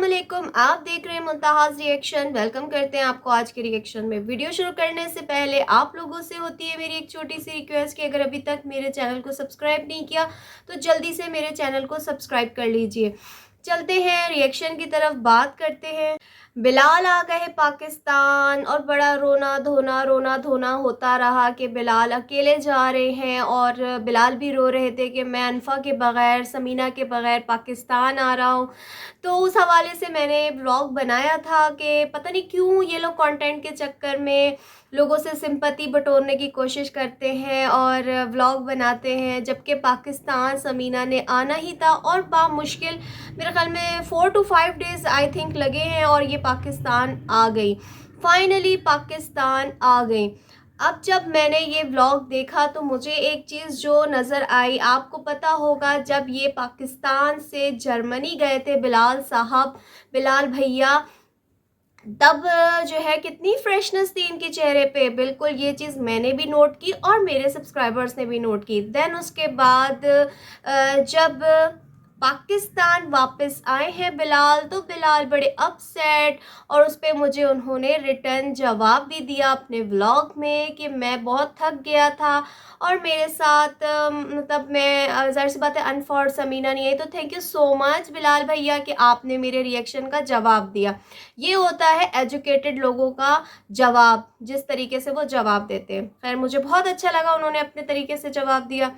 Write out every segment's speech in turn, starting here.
अस्सलामुअलैकुम, आप देख रहे हैं मुंतहाज़ रिएक्शन। वेलकम करते हैं आपको आज के रिएक्शन में। वीडियो शुरू करने से पहले आप लोगों से होती है मेरी एक छोटी सी रिक्वेस्ट कि अगर अभी तक मेरे चैनल को सब्सक्राइब नहीं किया तो जल्दी से मेरे चैनल को सब्सक्राइब कर लीजिए। चलते हैं रिएक्शन की तरफ, बात करते हैं। बिलाल आ गए पाकिस्तान और बड़ा रोना धोना होता रहा कि बिलाल अकेले जा रहे हैं, और बिलाल भी रो रहे थे कि मैं अनफा के बग़ैर, समीना के बग़ैर पाकिस्तान आ रहा हूँ। तो उस हवाले से मैंने व्लॉग बनाया था कि पता नहीं क्यों ये लोग कंटेंट के चक्कर में लोगों से सिंपैथी बटोरने की कोशिश करते हैं और व्लॉग बनाते हैं, जबकि पाकिस्तान समीना ने आना ही था और बामुश्किल मेरे ख्याल में 4 to 5 डेज़ आई थिंक लगे हैं और ये पाकिस्तान आ गई। फाइनली पाकिस्तान आ गई। अब जब मैंने ये व्लॉग देखा तो मुझे एक चीज़ जो नज़र आई, आपको पता होगा जब ये पाकिस्तान से जर्मनी गए थे बिलाल साहब, बिलाल भैया, तब जो है कितनी फ्रेशनेस थी इनके चेहरे पे। बिल्कुल ये चीज़ मैंने भी नोट की और मेरे सब्सक्राइबर्स ने भी नोट की। देन उसके बाद जब पाकिस्तान वापस आए हैं बिलाल, तो बिलाल बड़े अपसेट, और उस पे मुझे उन्होंने रिटर्न जवाब भी दिया अपने व्लॉग में कि मैं बहुत थक गया था और मेरे साथ मतलब मैं ज़ाहिर सी बात है अनफा और समीना नहीं आई। तो thank you so much Bilal भैया कि आपने मेरे रिएक्शन का जवाब दिया। ये होता है एजुकेटेड लोगों का जवाब, जिस तरीके से वो जवाब देते हैं। खैर मुझे बहुत अच्छा लगा उन्होंने अपने तरीके से जवाब दिया।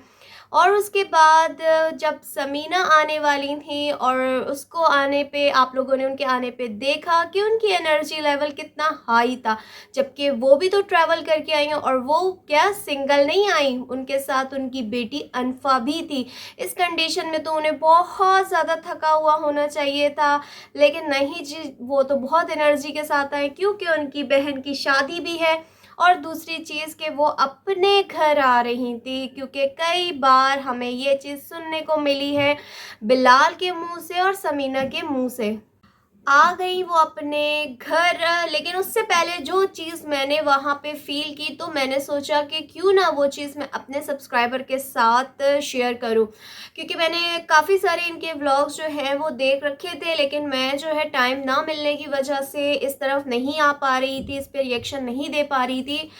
और उसके बाद जब समीना आने वाली थी और उसको आने पे आप लोगों ने उनके आने पे देखा कि उनकी एनर्जी लेवल कितना हाई था, जबकि वो भी तो ट्रैवल करके आई हैं और वो क्या सिंगल नहीं आई, उनके साथ उनकी बेटी अनफा भी थी। इस कंडीशन में तो उन्हें बहुत ज़्यादा थका हुआ होना चाहिए था, लेकिन नहीं जी, वो तो बहुत एनर्जी के साथ आए क्योंकि उनकी बहन की शादी भी है और दूसरी चीज़ कि वो अपने घर आ रही थी, क्योंकि कई बार हमें ये चीज़ सुनने को मिली है बिलाल के मुंह से और समीना के मुंह से। आ गई वो अपने घर, लेकिन उससे पहले जो चीज़ मैंने वहाँ पे फ़ील की तो मैंने सोचा कि क्यों ना वो चीज़ मैं अपने सब्सक्राइबर के साथ शेयर करूँ, क्योंकि मैंने काफ़ी सारे इनके व्लॉग्स जो हैं वो देख रखे थे, लेकिन मैं जो है टाइम ना मिलने की वजह से इस तरफ नहीं आ पा रही थी, इस पर रिएक्शन नहीं दे पा रही थी।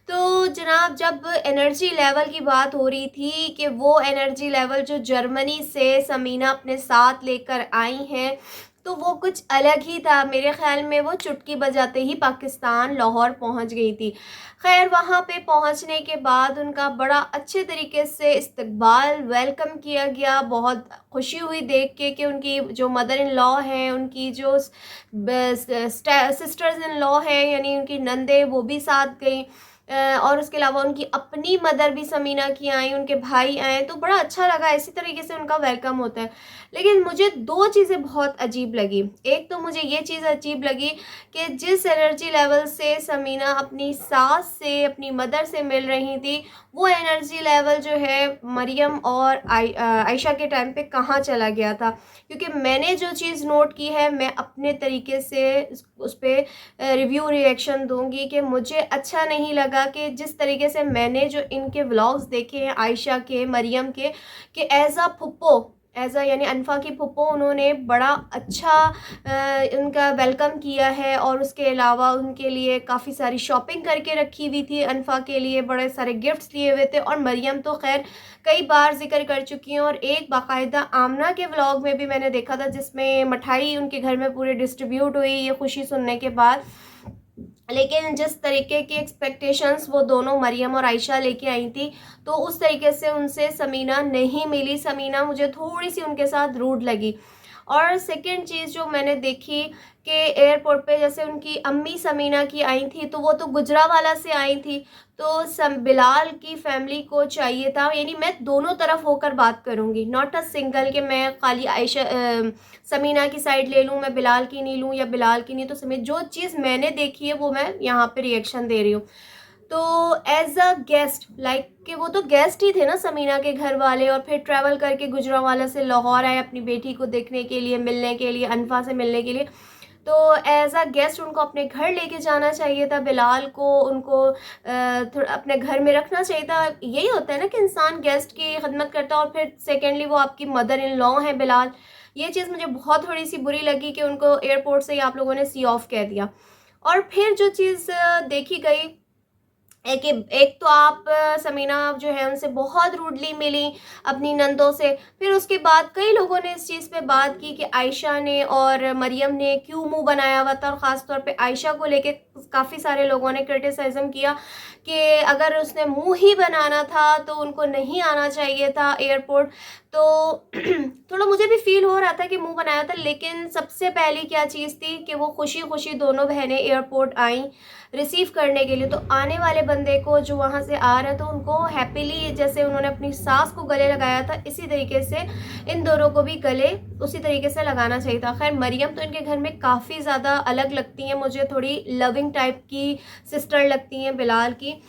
तो जनाब, जब एनर्जी लेवल की बात हो रही थी कि वो एनर्जी लेवल जो जर्मनी से समीना अपने साथ लेकर आई हैं, तो वो कुछ अलग ही था। मेरे ख़्याल में वो चुटकी बजाते ही पाकिस्तान लाहौर पहुंच गई थी। खैर वहाँ पे पहुंचने के बाद उनका बड़ा अच्छे तरीके से इस्तकबाल, वेलकम किया गया। बहुत खुशी हुई देख के कि उनकी जो मदर इन लॉ हैं, उनकी जो सिस्टर्स इन लॉ हैं, यानी उनकी नंदे, वो भी साथ गई। और उसके अलावा उनकी अपनी मदर भी समीना की आई, उनके भाई आए, तो बड़ा अच्छा लगा। इसी तरीके से उनका वेलकम होता है। लेकिन मुझे दो चीज़ें बहुत अजीब लगी। एक तो मुझे ये चीज़ अजीब लगी कि जिस एनर्जी लेवल से समीना अपनी सास से, अपनी मदर से मिल रही थी, वो एनर्जी लेवल जो है मरियम और आयशा के टाइम पे कहाँ चला गया था। क्योंकि मैंने जो चीज़ नोट की है, मैं अपने तरीके से उस पर रिव्यू रिएक्शन दूंगी कि मुझे अच्छा नहीं लगा कि जिस तरीके से मैंने जो इनके व्लॉग्स देखे हैं आयशा के, मरियम के, कि एज अ फुप्पो, एज अ यानी अनफा की फुप्पो, उन्होंने बड़ा अच्छा उनका वेलकम किया है। और उसके अलावा उनके लिए काफ़ी सारी शॉपिंग करके रखी हुई थी, अनफा के लिए बड़े सारे गिफ्ट्स लिए हुए थे। और मरियम तो खैर कई बार जिक्र कर चुकी हैं, और एक बाकायदा आमना के व्लॉग में भी मैंने देखा था जिसमें मिठाई उनके घर में पूरे डिस्ट्रीब्यूट हुई ये खुशी सुनने के बाद। लेकिन जिस तरीके की एक्सपेक्टेशंस वो दोनों मरियम और आयशा लेके आई थी, तो उस तरीके से उनसे समीना नहीं मिली। समीना मुझे थोड़ी सी उनके साथ रूड लगी। और सेकंड चीज़ जो मैंने देखी कि एयरपोर्ट पे जैसे उनकी अम्मी समीना की आई थी, तो वो तो गुजरावाला से आई थी, तो बिलाल की फैमिली को चाहिए था, यानी मैं दोनों तरफ होकर बात करूँगी, नॉट अ सिंगल कि मैं खाली आयशा समीना की साइड ले लूँ, मैं बिलाल की नहीं लूँ या बिलाल की नहीं। तो समीर, जो चीज़ मैंने देखी है वो मैं यहाँ पे रिएक्शन दे रही हूँ। तो एज अ गेस्ट, लाइक कि वो तो गेस्ट ही थे ना समीना के घर वाले, और फिर ट्रैवल करके गुजरांवाला से लाहौर आए अपनी बेटी को देखने के लिए, मिलने के लिए, अनफा से मिलने के लिए। तो एज अ गेस्ट उनको अपने घर लेके जाना चाहिए था बिलाल को, उनको थोड़ा अपने घर में रखना चाहिए था। यही होता है ना कि इंसान गेस्ट की खिदमत करता है। और फिर सेकेंडली वो आपकी मदर इन लॉ है बिलाल, ये चीज़ मुझे बहुत थोड़ी-सी बुरी लगी कि उनको एयरपोर्ट से ही आप लोगों ने सी ऑफ कह दिया। और फिर जो चीज़ देखी गई, एक तो आप समीना जो है उनसे बहुत रूडली मिली अपनी नंदों से। फिर उसके बाद कई लोगों ने इस चीज़ पे बात की कि आयशा ने और मरियम ने क्यों मुंह बनाया हुआ था, और ख़ास तौर पे आयशा को लेके काफ़ी सारे लोगों ने क्रिटिसाइज़्म किया कि अगर उसने मुंह ही बनाना था तो उनको नहीं आना चाहिए था एयरपोर्ट। तो थोड़ा मुझे भी फ़ील हो रहा था कि मुंह बनाया था, लेकिन सबसे पहली क्या चीज़ थी कि वो खुशी-खुशी दोनों बहनें एयरपोर्ट आईं रिसीव करने के लिए। तो आने वाले बंदे को जो वहाँ से आ रहा है तो उनको हैप्पीली, जैसे उन्होंने अपनी सास को गले लगाया था, इसी तरीके से इन दोनों को भी गले उसी तरीके से लगाना चाहिए था। खैर मरियम तो इनके घर में काफ़ी ज़्यादा अलग लगती हैं, मुझे थोड़ी लविंग टाइप की सिस्टर लगती हैं बिलाल की।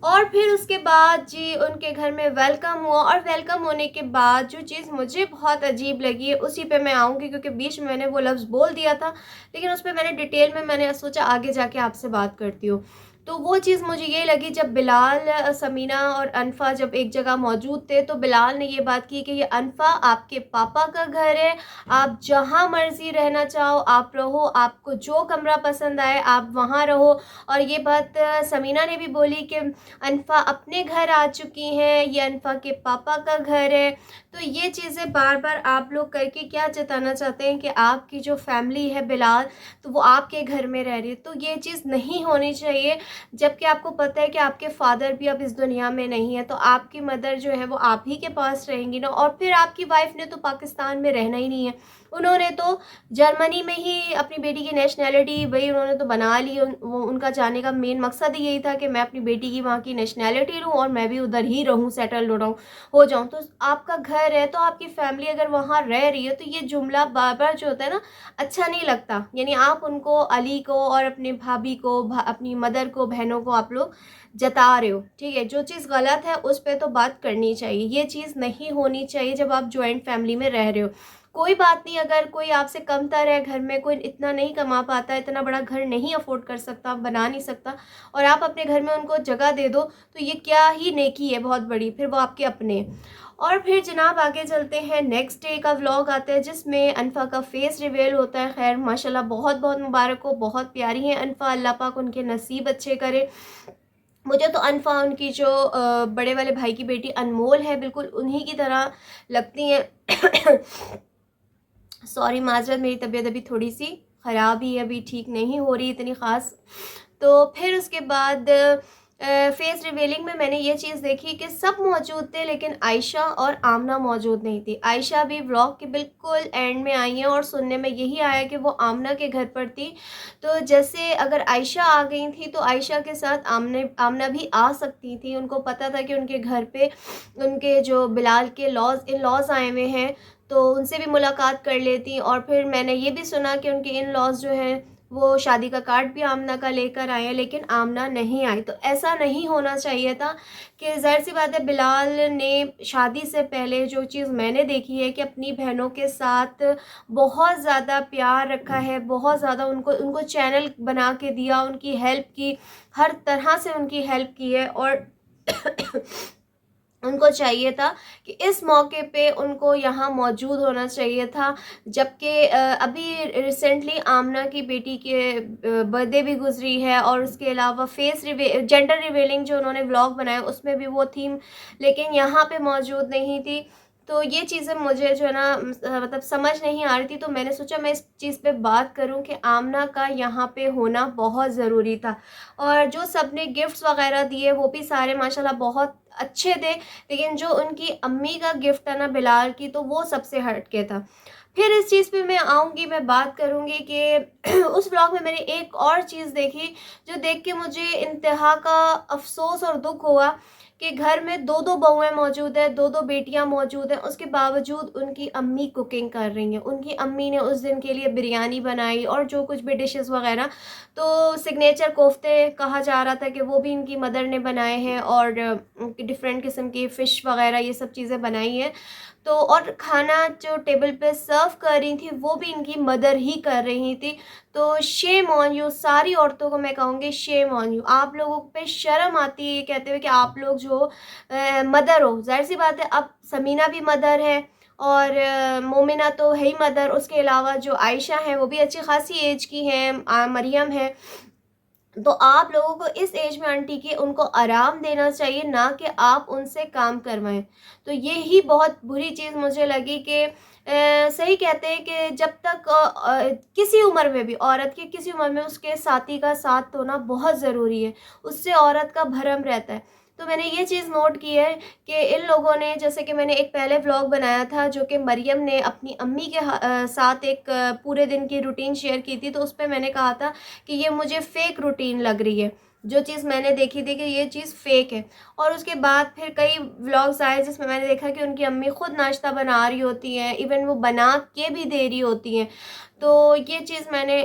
और फिर उसके बाद जी उनके घर में वेलकम हुआ, और वेलकम होने के बाद जो चीज़ मुझे बहुत अजीब लगी है उसी पे मैं आऊँगी, क्योंकि बीच में मैंने वो लफ्ज़ बोल दिया था, लेकिन उस पे मैंने डिटेल में मैंने सोचा आगे जाके आपसे बात करती हूँ। तो वो चीज़ मुझे ये लगी, जब बिलाल, समीना और अनफ़ा जब एक जगह मौजूद थे तो बिलाल ने ये बात की कि ये अनफ़ा आपके पापा का घर है, आप जहाँ मर्ज़ी रहना चाहो आप रहो, आपको जो कमरा पसंद आए आप वहाँ रहो। और ये बात समीना ने भी बोली कि अनफ़ा अपने घर आ चुकी हैं, ये अनफ़ा के पापा का घर है। तो ये चीज़ें बार-बार आप लोग करके क्या जताना चाहते हैं कि आपकी जो फ़ैमिली है बिलाल, तो वो आपके घर में रह रही है। तो ये चीज़ नहीं होनी चाहिए, जबकि आपको पता है कि आपके फ़ादर भी अब इस दुनिया में नहीं है, तो आपकी मदर जो है वो आप ही के पास रहेंगी ना। और फिर आपकी वाइफ़ ने तो पाकिस्तान में रहना ही नहीं है, उन्होंने तो जर्मनी में ही अपनी बेटी की नेशनैलिटी भई उन्होंने तो बना ली। उनका जाने का मेन मकसद ही यही था कि मैं अपनी बेटी की वहाँ की नेशनैलिटी लूँ और मैं भी उधर ही रहूँ, सेटल हो जाऊँ। तो आपका घर है, तो आपकी फ़ैमिली अगर वहाँ रह रही है, तो ये जुमला बार-बार जो होता है ना, अच्छा नहीं लगता। यानी आप उनको, अली को और अपनी भाभी को, अपनी मदर को, बहनों को आप लोग जता रहे हो, ठीक है? जो चीज़ गलत है उस पे तो बात करनी चाहिए। ये चीज़ नहीं होनी चाहिए जब आप जॉइंट फ़ैमिली में रह रहे हो। कोई बात नहीं, अगर कोई आपसे कमतर है घर में, कोई इतना नहीं कमा पाता, इतना बड़ा घर नहीं अफ़ोर्ड कर सकता, बना नहीं सकता, और आप अपने घर में उनको जगह दे दो, तो ये क्या ही नेकी है बहुत बड़ी, फिर वो आपके अपने। और फिर जनाब आगे चलते हैं, नेक्स्ट डे का व्लॉग आता है जिसमें अनफ़ा का फ़ेस रिवील होता है। ख़ैर माशाल्लाह बहुत-बहुत मुबारक हो, बहुत प्यारी हैं अनफ़ा, अल्लाह पाक उनके नसीब अच्छे करे। मुझे तो अनफ़ा उनकी जो बड़े वाले भाई की बेटी अनमोल है, बिल्कुल उन्हीं की तरह लगती हैं। सॉरी माज़रत, मेरी तबीयत अभी थोड़ी-सी ख़राब ही है, अभी ठीक नहीं हो रही इतनी ख़ास। तो फिर उसके बाद फेस रिवीलिंग में मैंने ये चीज़ देखी कि सब मौजूद थे, लेकिन आयशा और आमना मौजूद नहीं थी। आयशा भी व्लॉग के बिल्कुल एंड में आई हैं, और सुनने में यही आया कि वो आमना के घर पर थी। तो जैसे अगर आयशा आ गई थी तो आयशा के साथ आमना भी आ सकती थी। उनको पता था कि उनके घर पे उनके जो बिलाल के इन-लॉज़ आए हुए हैं, तो उनसे भी मुलाकात कर लेती। और फिर मैंने ये भी सुना कि उनके इन-लॉज़ जो हैं वो शादी का कार्ड भी आमना का लेकर आए हैं, लेकिन आमना नहीं आई। तो ऐसा नहीं होना चाहिए था कि ज़ाहिर-सी बात है, बिलाल ने शादी से पहले जो चीज़ मैंने देखी है कि अपनी बहनों के साथ बहुत ज़्यादा प्यार रखा है, बहुत ज़्यादा उनको उनको चैनल बना के दिया, उनकी हेल्प की, हर तरह से उनकी हेल्प की है। और उनको चाहिए था कि इस मौके पे उनको यहाँ मौजूद होना चाहिए था। जबकि अभी रिसेंटली आमना की बेटी के बर्थडे भी गुज़री है, और उसके अलावा जेंडर रिवीलिंग जो उन्होंने व्लॉग बनाया उसमें भी वो थीम, लेकिन यहाँ पे मौजूद नहीं थी। तो ये चीज़ें मुझे जो है ना मतलब समझ नहीं आ रही थी, तो मैंने सोचा मैं इस चीज़ पे बात करूँ कि आमना का यहाँ पे होना बहुत ज़रूरी था। और जो सबने गिफ्ट्स वग़ैरह दिए वो भी सारे माशाल्लाह बहुत अच्छे थे, लेकिन जो उनकी अम्मी का गिफ्ट था ना बिलाल की, तो वो सबसे हट के था। फिर इस चीज़ पे मैं आऊँगी, मैं बात करूँगी कि उस व्लॉग में मैंने एक और चीज़ देखी, जो देख के मुझे इंतहा का अफ़सोस और दुःख हुआ कि घर में 2-2 बहुएँ मौजूद हैं, 2-2 बेटियाँ मौजूद हैं, उसके बावजूद उनकी अम्मी कुकिंग कर रही हैं। उनकी अम्मी ने उस दिन के लिए बिरयानी बनाई और जो कुछ भी डिशेज़ वग़ैरह, तो सिग्नेचर कोफ्ते कहा जा रहा था कि वो भी इनकी मदर ने बनाए हैं, और डिफ़रेंट किस्म की फ़िश वग़ैरह ये सब चीज़ें बनाई हैं। तो और खाना जो टेबल पे सर्व कर रही थी वो भी इनकी मदर ही कर रही थी। तो शेम ऑन यू, सारी औरतों को मैं कहूँगी शेम ऑन यू। आप लोगों पे शर्म आती है ये कहते हुए कि आप लोग जो मदर हो। ज़ाहिर-सी बात है, अब समीना भी मदर है, और मोमिना तो है ही मदर, उसके अलावा जो आयशा हैं वो भी अच्छी खासी एज की हैं, मरियम है। तो आप लोगों को इस एज में आंटी के उनको आराम देना चाहिए, ना कि आप उनसे काम करवाएं। तो ये ही बहुत बुरी चीज़ मुझे लगी कि सही कहते हैं कि जब तक किसी उम्र में भी औरत के किसी उम्र में उसके साथी का साथ होना बहुत ज़रूरी है, उससे औरत का भरम रहता है। तो मैंने ये चीज़ नोट की है कि इन लोगों ने, जैसे कि मैंने एक पहले व्लॉग बनाया था जो कि मरियम ने अपनी अम्मी के साथ एक पूरे दिन की रूटीन शेयर की थी, तो उस पे मैंने कहा था कि ये मुझे फ़ेक रूटीन लग रही है। जो चीज़ मैंने देखी थी कि ये चीज़ फ़ेक है। और उसके बाद फिर कई व्लॉग्स आए जिसमें मैंने देखा कि उनकी अम्मी खुद नाश्ता बना रही होती हैं, इवन वो बना के भी दे रही होती हैं। तो ये चीज़ मैंने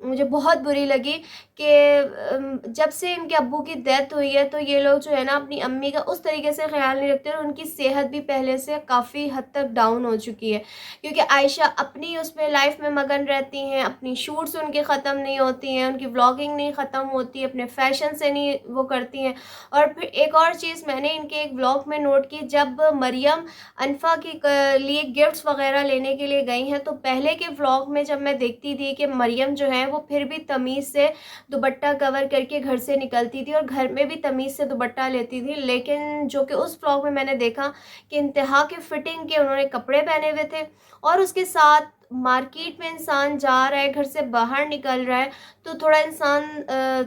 मुझे बहुत बुरी लगी कि जब से इनके अब्बू की डेथ हुई है तो ये लोग जो है ना अपनी अम्मी का उस तरीके से ख़्याल नहीं रखते और उनकी सेहत भी पहले से काफ़ी हद तक डाउन हो चुकी है। क्योंकि आयशा अपनी उसमें लाइफ में मगन रहती हैं, अपनी शूट्स उनकी ख़त्म नहीं होती हैं, उनकी व्लॉगिंग नहीं ख़त्म होती, अपने फ़ैशन से नहीं वो करती हैं। और फिर एक और चीज़ मैंने इनके एक व्लॉग में नोट की, जब मरियम अनफ़ा के लिए गिफ्ट्स वग़ैरह लेने के लिए गई हैं, तो पहले के व्लॉग में जब मैं देखती थी कि मरियम जो है वो फिर भी तमीज़ से दुपट्टा कवर करके घर से निकलती थी और घर में भी तमीज़ से दुपट्टा लेती थी। लेकिन जो कि उस व्लॉग में मैंने देखा कि इंतहा के फिटिंग के उन्होंने कपड़े पहने हुए थे और उसके साथ मार्केट में इंसान जा रहा है, घर से बाहर निकल रहा है, तो थोड़ा इंसान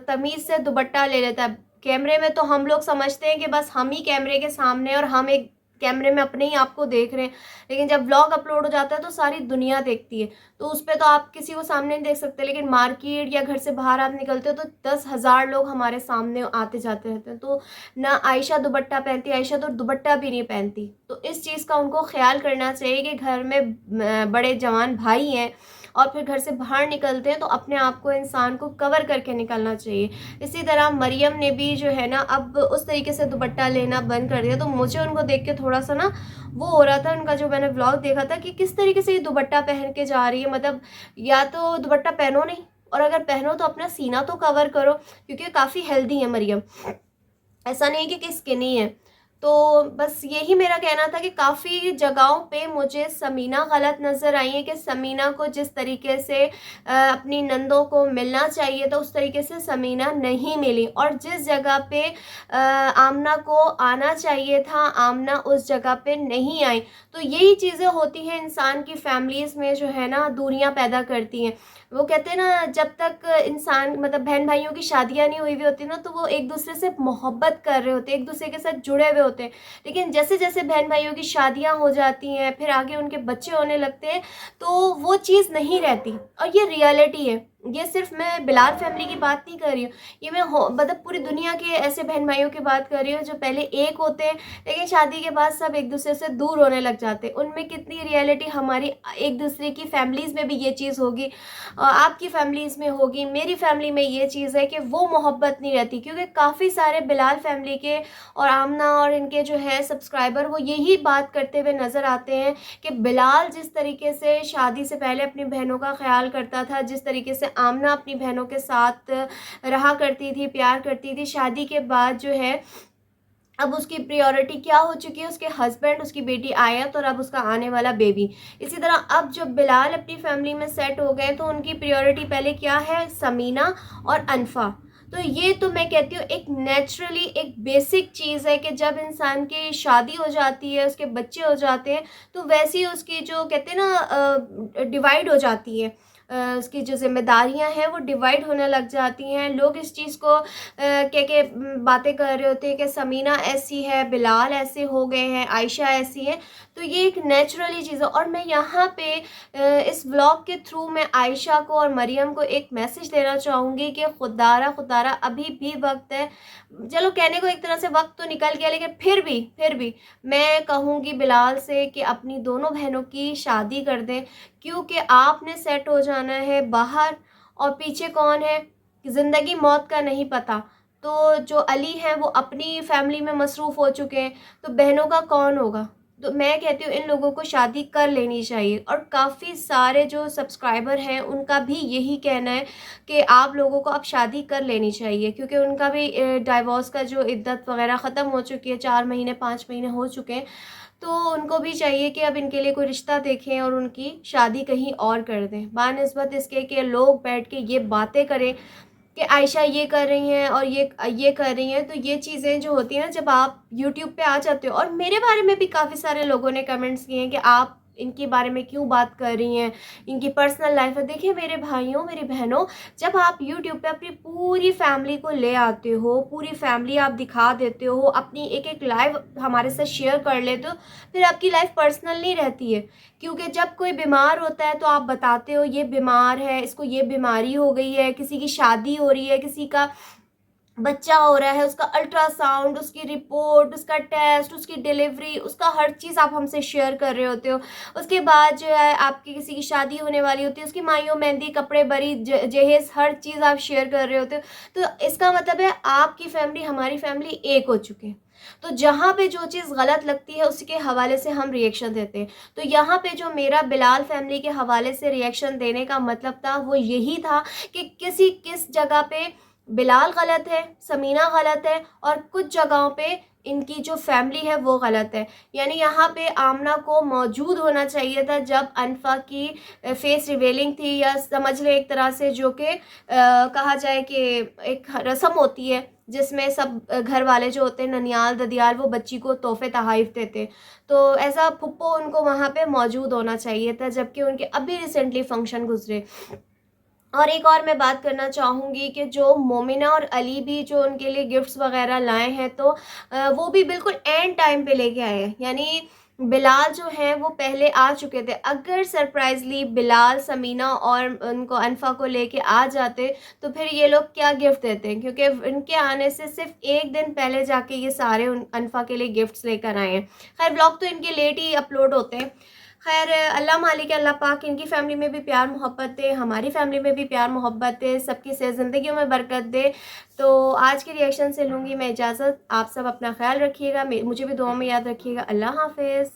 तमीज़ से दुपट्टा ले लेता है। कैमरे में तो हम लोग समझते हैं कि बस हम ही कैमरे के सामने हैं और हम एक कैमरे में अपने ही आप को देख रहे हैं, लेकिन जब व्लॉग अपलोड हो जाता है तो सारी दुनिया देखती है। तो उस पे तो आप किसी को सामने नहीं देख सकते, लेकिन मार्केट या घर से बाहर आप निकलते हो तो 10,000 लोग हमारे सामने आते जाते रहते हैं। तो ना आयशा दुपट्टा पहनती, आयशा तो दुपट्टा भी नहीं पहनती। तो इस चीज़ का उनको ख्याल करना चाहिए कि घर में बड़े जवान भाई हैं और फिर घर से बाहर निकलते हैं तो अपने आप को, इंसान को कवर करके निकलना चाहिए। इसी तरह मरियम ने भी जो है ना अब उस तरीके से दुपट्टा लेना बंद कर दिया। तो मुझे उनको देख के थोड़ा सा ना वो हो रहा था, उनका जो मैंने व्लॉग देखा था कि किस तरीके से ये दुपट्टा पहन के जा रही है। मतलब या तो दुपट्टा पहनो नहीं, और अगर पहनो तो अपना सीना तो कवर करो, क्योंकि काफ़ी हेल्दी है मरियम, ऐसा नहीं कि स्किनी है। तो बस यही मेरा कहना था कि काफ़ी जगहों पे मुझे समीना गलत नज़र आई है कि समीना को जिस तरीके से अपनी नंदों को मिलना चाहिए तो उस तरीके से समीना नहीं मिली, और जिस जगह पे आमना को आना चाहिए था आमना उस जगह पे नहीं आई। तो यही चीज़ें होती हैं इंसान की फैमिलीज़ में, जो है ना दूरियां पैदा करती हैं। वो कहते हैं ना, जब तक इंसान मतलब बहन भाइयों की शादियां नहीं हुई हुई होती ना, तो वो एक दूसरे से मोहब्बत कर रहे होते हैं, एक दूसरे के साथ जुड़े हुए होते हैं। लेकिन जैसे जैसे बहन भाइयों की शादियां हो जाती हैं, फिर आगे उनके बच्चे होने लगते हैं, तो वो चीज़ नहीं रहती। और ये रियलिटी है। ये सिर्फ मैं बिलाल फैमिली की बात नहीं कर रही हूँ, ये मैं मतलब पूरी दुनिया के ऐसे बहन भाइयों की बात कर रही हूँ जो पहले एक होते हैं, लेकिन शादी के बाद सब एक दूसरे से दूर होने लग जाते हैं। उनमें कितनी रियलिटी हमारी एक दूसरे की फैमिलीज़ में भी ये चीज़ होगी, आपकी फैमिलीज़ में होगी, मेरी फैमिली में ये चीज़ है कि वो मोहब्बत नहीं रहती। क्योंकि काफ़ी सारे बिलाल फैमिली के और आमना और इनके जो है सब्सक्राइबर, वो यही बात करते हुए नज़र आते हैं कि बिलाल जिस तरीके से शादी से पहले अपनी बहनों का ख्याल करता था, जिस तरीके से आमना अपनी बहनों के साथ रहा करती थी, प्यार करती थी, शादी के बाद जो है अब उसकी प्रायोरिटी क्या हो चुकी है, उसके हस्बैंड, उसकी बेटी आयत और अब उसका आने वाला बेबी। इसी तरह अब जब बिलाल अपनी फैमिली में सेट हो गए तो उनकी प्रायोरिटी पहले क्या है, समीना और अनफा। तो ये तो मैं कहती हूँ एक नेचुरली एक बेसिक चीज़ है कि जब इंसान की शादी हो जाती है, उसके बच्चे हो जाते हैं, तो वैसे ही उसकी जो कहते हैं ना डिवाइड हो जाती है, उसकी जो ज़िम्मेदारियां हैं वो डिवाइड होने लग जाती हैं। लोग इस चीज़ को क्या बातें कर रहे होते हैं कि समीना ऐसी है, बिलाल ऐसे हो गए हैं, आयशा ऐसी है। तो ये एक नेचुरली चीज़ है। और मैं यहाँ पे इस व्लॉग के थ्रू मैं आयशा को और मरियम को एक मैसेज देना चाहूँगी कि खुदारा खुदारा अभी भी वक्त है। चलो कहने को एक तरह से वक्त तो निकल गया, लेकिन फिर भी मैं कहूँगी बिलाल से कि अपनी दोनों बहनों की शादी कर दें, क्योंकि आपने सेट हो जाना है बाहर, और पीछे कौन है, ज़िंदगी मौत का नहीं पता। तो जो अली हैं वो अपनी फैमिली में मसरूफ़ हो चुके हैं, तो बहनों का कौन होगा। तो मैं कहती हूँ इन लोगों को शादी कर लेनी चाहिए। और काफ़ी सारे जो सब्सक्राइबर हैं उनका भी यही कहना है कि आप लोगों को अब शादी कर लेनी चाहिए, क्योंकि उनका भी डाइवोर्स का जो इद्दत वगैरह ख़त्म हो चुकी है, 4 महीने 5 महीने हो चुके हैं। तो उनको भी चाहिए कि अब इनके लिए कोई रिश्ता देखें और उनकी शादी कहीं और कर दें। बानिस्बत इसके कि लोग बैठ के ये बातें करें कि आयशा ये कर रही हैं और ये कर रही हैं, तो ये चीज़ें जो होती हैं ना, जब आप यूट्यूब पे आ जाते हो, और मेरे बारे में भी काफ़ी सारे लोगों ने कमेंट्स किए हैं कि आप इनके बारे में क्यों बात कर रही हैं, इनकी पर्सनल लाइफ है। देखिए मेरे भाइयों, मेरी बहनों, जब आप यूट्यूब पे अपनी पूरी फैमिली को ले आते हो, पूरी फैमिली आप दिखा देते हो, अपनी एक एक लाइफ हमारे साथ शेयर कर लेते हो, फिर आपकी लाइफ पर्सनल नहीं रहती है। क्योंकि जब कोई बीमार होता है तो आप बताते हो ये बीमार है, इसको ये बीमारी हो गई है, किसी की शादी हो रही है, किसी का बच्चा हो रहा है, उसका अल्ट्रासाउंड, उसकी रिपोर्ट, उसका टेस्ट, उसकी डिलीवरी, उसका हर चीज़ आप हमसे शेयर कर रहे होते हो। उसके बाद जो है आपकी किसी की शादी होने वाली होती है, उसकी माइयों मेहंदी, कपड़े, बरी जहेज़, हर चीज़ आप शेयर कर रहे होते हो। तो इसका मतलब है आपकी फैमिली, हमारी फैमिली एक हो चुके हैं। तो जहाँ पे जो चीज़ गलत लगती है उसके हवाले से हम रिएक्शन देते हैं। तो यहाँ पे जो मेरा बिलाल फैमिली के हवाले से रिएक्शन देने का मतलब था वो यही था कि किस जगह पे बिलाल गलत है, समीना गलत है, और कुछ जगहों पे इनकी जो फैमिली है वो गलत है। यानी यहाँ पे आमना को मौजूद होना चाहिए था जब अनफा की फेस रिवेलिंग थी, या समझ ले एक तरह से जो कि कहा जाए कि एक रस्म होती है जिसमें सब घर वाले जो होते हैं, ननियाल ददियाल, वो बच्ची को तोहफे तहाइफ देते। तो ऐसा फुप्पो उनको वहाँ पे मौजूद होना चाहिए था, जबकि उनके अभी रिसेंटली फंक्शन गुजरे। और एक और मैं बात करना चाहूँगी कि जो मोमिना और अली भी जो उनके लिए गिफ्ट्स वगैरह लाए हैं, तो वो भी बिल्कुल एंड टाइम पे लेके आए हैं। यानी बिलाल जो हैं वो पहले आ चुके थे। अगर सरप्राइज़ली बिलाल, समीना और उनको अनफ़ा को लेके आ जाते तो फिर ये लोग क्या गिफ्ट देते, क्योंकि इनके आने से सिर्फ एक दिन पहले जाके ये सारे अनफ़ा के लिए गिफ्ट्स लेकर आए हैं। खैर ब्लॉग तो इनके लेट ही अपलोड होते हैं। खैर अल्लाह मालिक है, अल्लाह पाक इनकी फ़ैमिली में भी प्यार मोहब्बत दे, हमारी फ़ैमिली में भी प्यार मोहब्बत दे, सबकी से ज़िंदगियों में बरकत दे। तो आज के रिएक्शन से लूँगी मैं इजाज़त। आप सब अपना ख़्याल रखिएगा, मुझे भी दुआ में याद रखिएगा। अल्लाह हाफ़िज़।